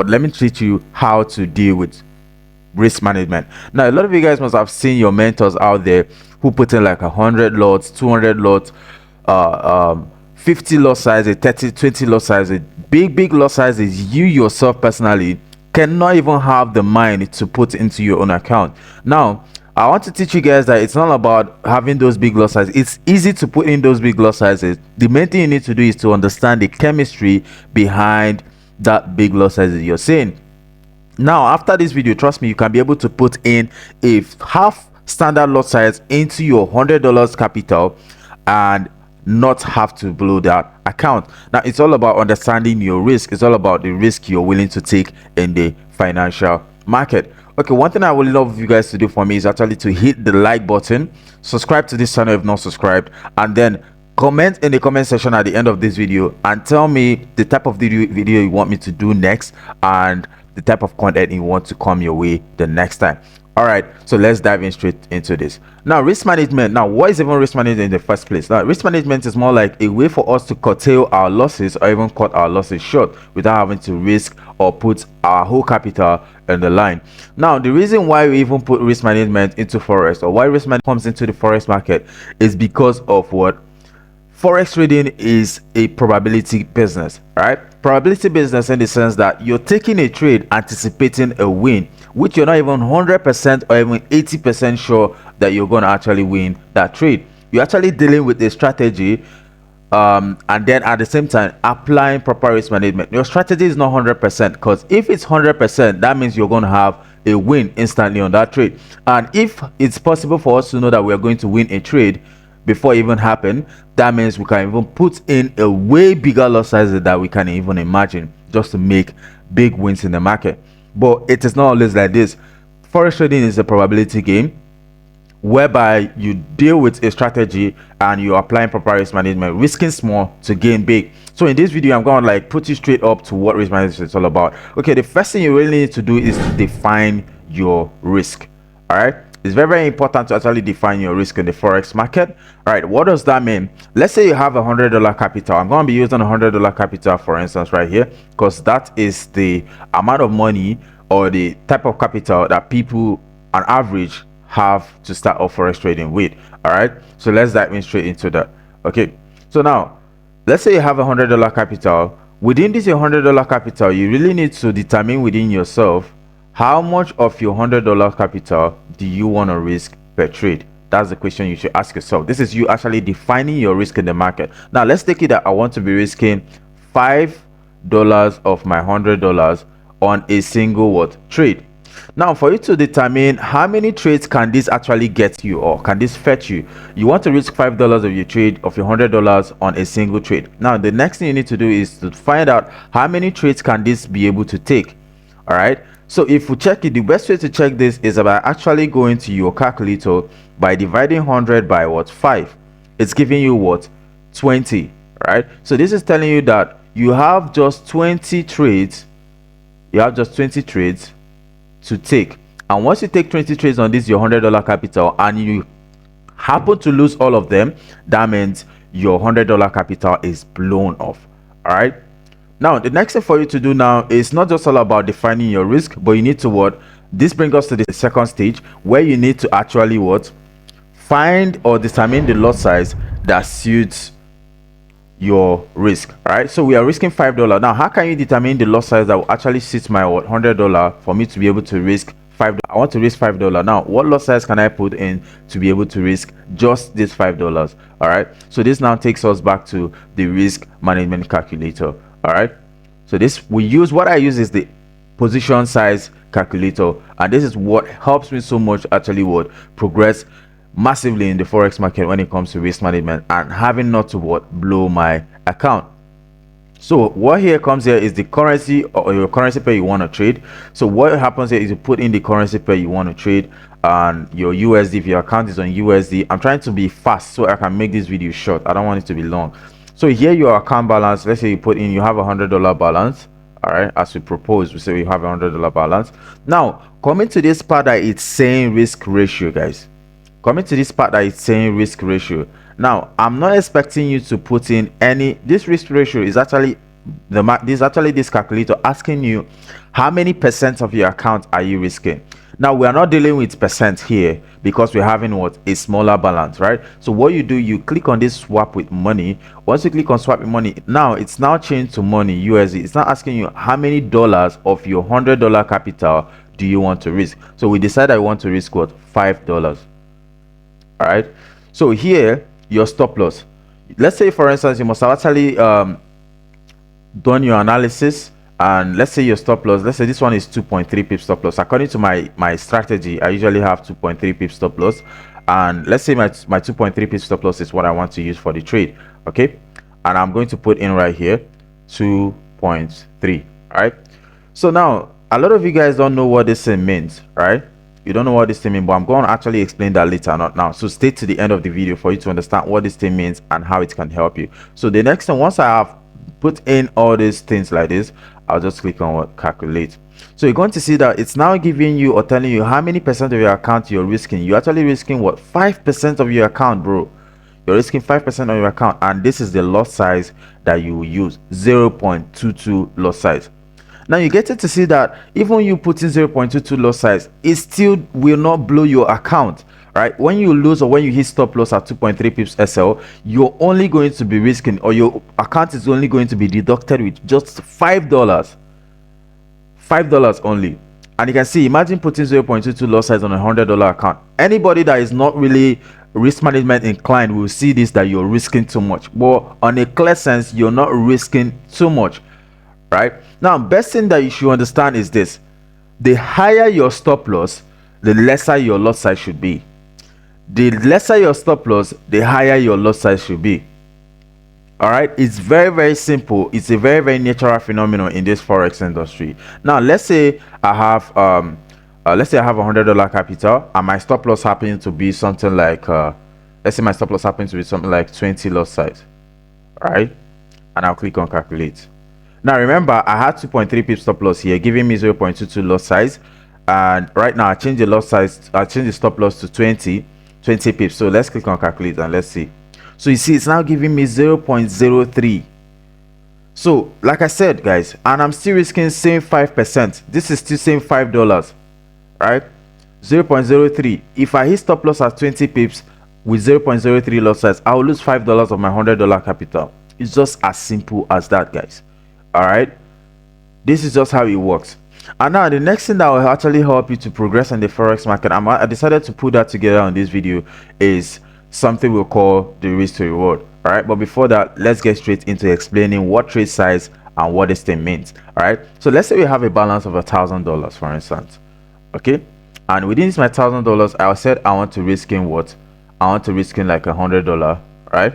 but let me teach you how to deal with risk management. Now, a lot of you guys must have seen your mentors out there who put in like 100 lots, 200 lots, 50 lot sizes, 30, 20 lot sizes, big lot sizes. You yourself personally cannot even have the mind to put into your own account. Now, I want to teach you guys that it's not about having those big lot sizes. It's easy to put in those big lot sizes. The main thing you need to do is to understand the chemistry behind that big lot sizes you're seeing. Now, after this video, trust me, you can be able to put in a half standard lot size into your $100 capital and not have to blow that account. Now, it's all about understanding your risk. It's all about the risk you're willing to take in the financial market. Okay, one thing I would love you guys to do for me is actually to hit the like button, subscribe to this channel if not subscribed, and then comment in the comment section at the end of this video and tell me the type of video you want me to do next and the type of content you want to come your way the next time. All right, so let's dive in straight into this. Now, risk management. Now, what is even risk management in the first place? Now, risk management is more like a way for us to curtail our losses or even cut our losses short without having to risk or put our whole capital on the line. Now, the reason why we even put risk management into forex, or why risk management comes into the forex market, is because of what? Forex trading is a probability business, right? Probability business in the sense that you're taking a trade anticipating a win, which you're not even 100% or even 80% sure that you're going to actually win that trade. You're actually dealing with a strategy and then at the same time applying proper risk management. Your strategy is not 100%, because if it's 100%, that means you're going to have a win instantly on that trade. And if it's possible for us to know that we're going to win a trade before it even happen, that means we can even put in a way bigger lot size that we can even imagine, just to make big wins in the market. But it is not always like this. Forex trading is a probability game whereby you deal with a strategy and you're applying proper risk management, risking small to gain big. So in this video, I'm going to like put you straight up to what risk management is all about. Okay, the first thing you really need to do is to define your risk. All right, it's very important to actually define your risk in the forex market. All right, what does that mean? Let's say you have $100 capital. I'm going to be using $100 capital for instance right here, because that is the amount of money or the type of capital that people on average have to start off forex trading with. All right, so let's dive in straight into that. Okay, so now let's say you have $100 capital. Within this your $100 capital, you really need to determine within yourself how much of your $100 capital do you want to risk per trade. That's the question you should ask yourself. This is you actually defining your risk in the market. Now let's take it that I want to be risking $5 of my $100 on a single trade. Now, for you to determine how many trades can this actually get you, or can this fetch you, you want to risk $5 of your trade, of your $100 on a single trade. Now, the next thing you need to do is to find out how many trades can this be able to take. All right, so if we check it, the best way to check this is by actually going to your calculator by dividing 100 by 5. It's giving you 20. Right, so this is telling you that you have just 20 trades. You have just 20 trades to take, and once you take 20 trades on this your $100 capital and you happen to lose all of them, that means your $100 capital is blown off. All right, now the next thing for you to do now is not just all about defining your risk, but you need to this brings us to the second stage, where you need to actually find or determine the lot size that suits your risk. All right, so we are risking $5 now. How can you determine the lot size that will actually suit my $100 for me to be able to risk $5? I want to risk $5 now. What lot size can I put in to be able to risk just this $5? All right, so this now takes us back to the risk management calculator. All right, so what I use is the position size calculator, and this is what helps me so much actually progress massively in the forex market when it comes to risk management and having not to blow my account. So what here comes here is the currency or your currency pair you want to trade. So what happens here is you put in the currency pair you want to trade and your USD. If your account is on USD, I'm trying to be fast so I can make this video short. I don't want it to be long. So here your account balance, let's say you put in, you have $100 balance. All right, as we propose, we say we have $100 balance. Now coming to this part that it's saying risk ratio, guys. Coming to this part that is saying risk ratio. Now, I'm not expecting you to put in this risk ratio is actually this is actually this calculator asking you how many percent of your account are you risking. Now we are not dealing with percent here because we're having what, a smaller balance, right? So what you do, you click on this swap with money. Once you click on swap with money, now it's now changed to money USD. It's not asking you how many dollars of your $100 capital do you want to risk. So we decide I want to risk what, $5. All right, so here your stop loss, let's say for instance you must have actually done your analysis, and let's say your stop loss, let's say this one is 2.3 pip stop loss. According to my strategy, I usually have 2.3 pip stop loss, and let's say my 2.3 pip stop loss is what I want to use for the trade. Okay, and I'm going to put in right here 2.3. all right, so now a lot of you guys don't know what this thing means, right? You don't know what this thing means, but I'm going to actually explain that later, not now. So stay to the end of the video for you to understand what this thing means and how it can help you. So the next thing, once I have put in all these things like this, I'll just click on what, calculate. So you're going to see that it's now giving you or telling you how many percent of your account you're risking. You're actually risking what, 5% of your account, bro. You're risking 5% of your account, and this is the lot size that you will use, 0.22 lot size. Now you get to see that even you put in 0.22 loss size, it still will not blow your account, right? When you lose or when you hit stop loss at 2.3 pips SL, you're only going to be risking, or your account is only going to be deducted with just $5 only. And you can see, imagine putting 0.22 loss size on a $100 account. Anybody that is not really risk management inclined will see this, that you're risking too much. But on a clear sense, you're not risking too much, right? Now, best thing that you should understand is this: the higher your stop loss, the lesser your lot size should be. The lesser your stop loss, the higher your lot size should be. All right, it's very, very simple. It's a very, very natural phenomenon in this forex industry. Now let's say I have $100 capital, and my stop loss happens to be something like let's say my stop loss happens to be something like 20 lot size. All right, and I'll click on calculate. Now remember, I had 2.3 pip stop loss here, giving me 0.22 loss size, and right now I change the loss size, I change the stop loss to 20 pips. So let's click on calculate and let's see. So you see, it's now giving me 0.03. So like I said, guys, and I'm still risking same 5%. This is still same $5, right? 0.03. If I hit stop loss at 20 pips with 0.03 loss size, I will lose $5 of my $100 capital. It's just as simple as that, guys. All right, this is just how it works. And now the next thing that will actually help you to progress in the forex market, I decided to put that together on this video, is something we'll call the risk to reward. All right, but before that, let's get straight into explaining what trade size and what this thing means. All right, so let's say we have a balance of $1,000, for instance. Okay, and within this my $1,000, I said I want to risk in what, I want to risk in like $100, right?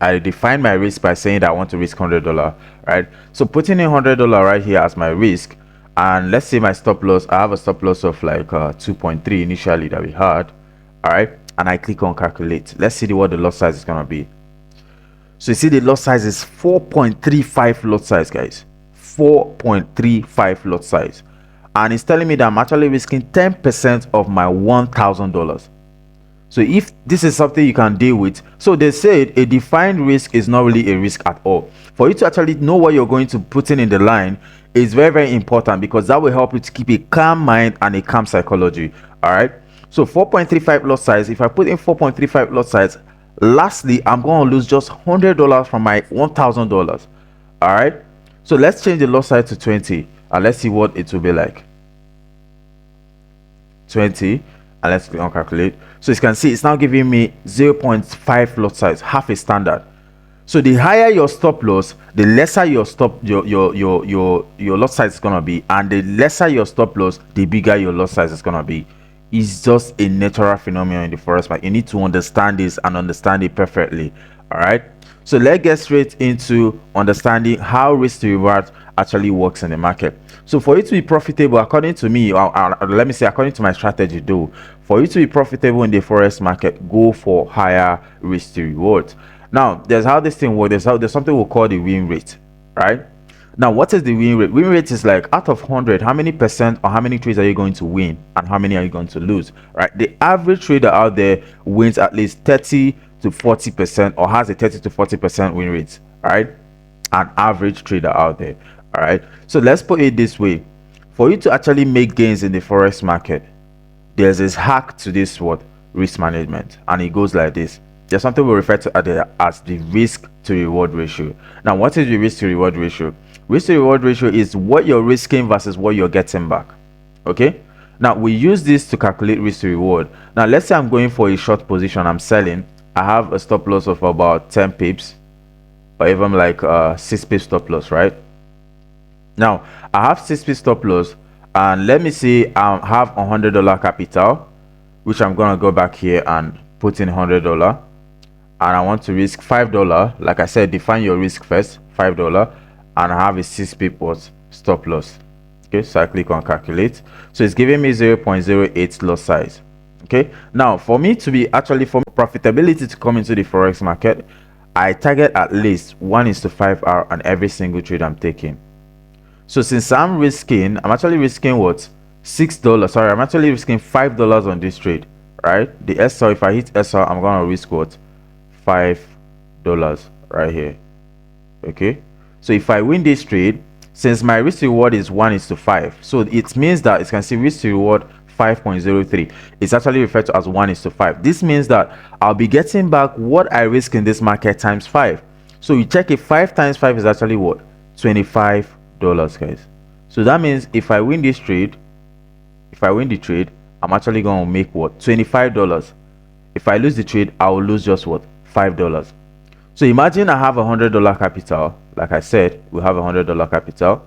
I define my risk by saying that I want to risk $100, right? So putting in $100 right here as my risk, and let's say my stop loss, I have a stop loss of like 2.3 initially that we had, all right? And I click on calculate. Let's see what the lot size is gonna be. So you see the lot size is 4.35 lot size, guys. 4.35 lot size, and it's telling me that I'm actually risking 10% of my $1,000. So if this is something you can deal with, so they said a defined risk is not really a risk at all. For you to actually know what you're going to put in the line is very, very important, because that will help you to keep a calm mind and a calm psychology. All right, so 4.35 lot size, if I put in 4.35 lot size, lastly I'm going to lose just $100 from my $1,000. all right, so let's change the lot size to 20 and let's see what it will be like. 20, and let's click on calculate. So you can see it's now giving me 0.5 lot size, half a standard. So the higher your stop loss, the lesser your lot size is gonna be, and the lesser your stop loss, the bigger your lot size is gonna be. It's just a natural phenomenon in the forex market. You need to understand this and understand it perfectly. All right, so let's get straight into understanding how risk to reward actually works in the market. So for you to be profitable, according to me, let me say according to my strategy though, for you to be profitable in the forex market, go for higher risk to reward. Now there's how this thing works. There's something we'll call the win rate, right? Now what is the win rate? Win rate is like out of 100, how many percent or how many trades are you going to win and how many are you going to lose, right? The average trader out there wins at least 30 to 40%, or has a 30 to 40% win rate. All right, an average trader out there. All right, so let's put it this way: for you to actually make gains in the forex market, there's this hack to this what risk management, and it goes like this. There's something we refer to as the risk to reward ratio. Now, what is the risk to reward ratio? Risk to reward ratio is what you're risking versus what you're getting back. Okay, now we use this to calculate risk to reward. Now let's say I'm going for a short position, I'm selling, I have a stop loss of about 10 pips, or even like 6 pips stop loss, right? Now I have 6 pips stop loss, and let me say I have $100 capital, which I'm gonna go back here and put in $100, and I want to risk $5. Like I said, define your risk first, $5, and I have a 6 pip stop loss. Okay, so I click on calculate, so it's giving me 0.08 loss size. Okay, now for me to be actually, for profitability to come into the forex market, I target at least 1:5 R on every single trade I'm taking. So since I'm actually risking what, $6, sorry, I'm actually risking $5 on this trade, right? The SR, if I hit SR, I'm gonna risk what, $5 right here. Okay, so if I win this trade, since my risk to reward is 1:5, so it means that it can see risk to reward 5.03. It's actually referred to as 1:5. This means that I'll be getting back what I risk in this market times 5. So you check if 5 times 5 is actually what, $25, guys. So that means if I win this trade, I'm actually going to make what, $25. If I lose the trade, I will lose just what, $5. So imagine I have $100 capital. Like I said, we have $100 capital,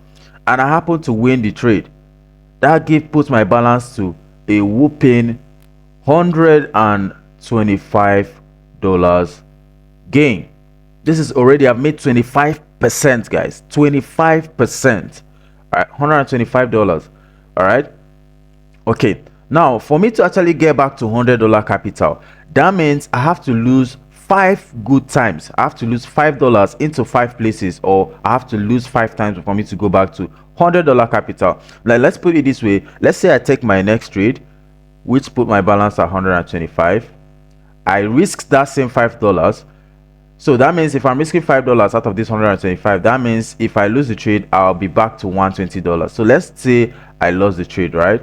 and I happen to win the trade. That puts my balance to a whooping $125 gain. This is already, I've made 25%, guys. 25%. All right, $125. All right. Okay. Now, for me to actually get back to $100 capital, that means I have to lose 5 good times. I have to lose $5 into 5 places, or I have to lose 5 times for me to go back to $100 capital. Like, let's put it this way. Let's say I take my next trade, which put my balance at 125. I risk that same $5. So that means if I'm risking $5 out of this 125, that means if I lose the trade, I'll be back to $120. So let's say I lost the trade, right?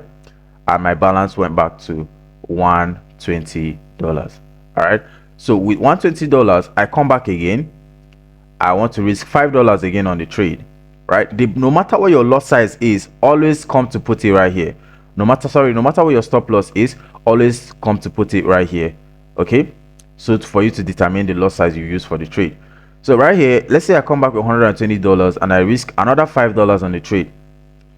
And my balance went back to $120. All right. So with $120, I come back again. I want to risk $5 again on the trade, right? No matter what your loss size is, always come to put it right here. No matter what your stop loss is, always come to put it right here. Okay, so for you to determine the loss size you use for the trade. So right here, let's say I come back with $120 and I risk another $5 on the trade.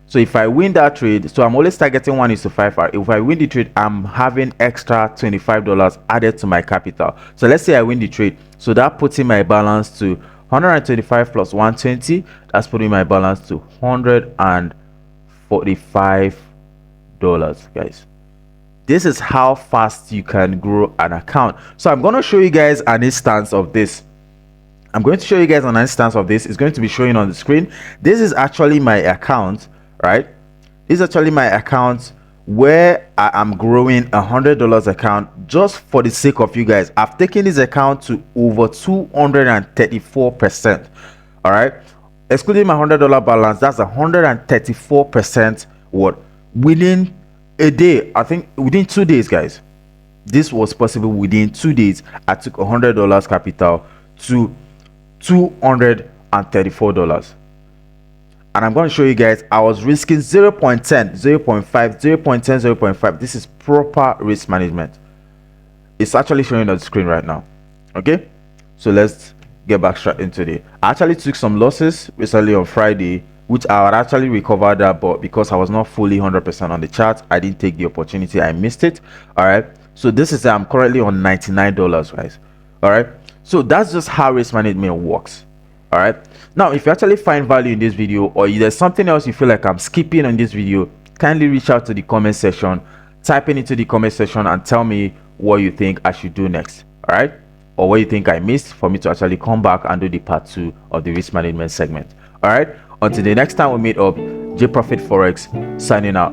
So if I win that trade, so I'm always targeting 1:5. If I win the trade, I'm having extra $25 added to my capital. So let's say I win the trade, so that puts in my balance to 125 plus 120. That's putting my balance to $145, guys. This is how fast you can grow an account. So I'm going to show you guys an instance of this. It's going to be showing on the screen. This is actually my account, right? This is actually my account where I am growing $100 account just for the sake of you guys. I've taken this account to over 234%. All right, excluding my $100 balance, that's 134% what, within a day. I think within 2 days, guys. This was possible within 2 days. I took $100 capital to $234. And I'm going to show you guys, I was risking 0.10, 0.5, 0.10, 0.5. This is proper risk management. It's actually showing on the screen right now. Okay, so let's get back straight into it. I actually took some losses recently on Friday, which I would actually recover that, but because I was not fully 100% on the chart, I didn't take the opportunity. I missed it. All right, so this is, I'm currently on $99, guys. All right, so that's just how risk management works. All right, now if you actually find value in this video, or there's something else you feel like I'm skipping on this video, kindly reach out to the comment section, type it into the comment section and tell me what you think I should do next. All right, or what you think I missed for me to actually come back and do the part 2 of the risk management segment. All right, until the next time we meet up, J Profit Forex signing out.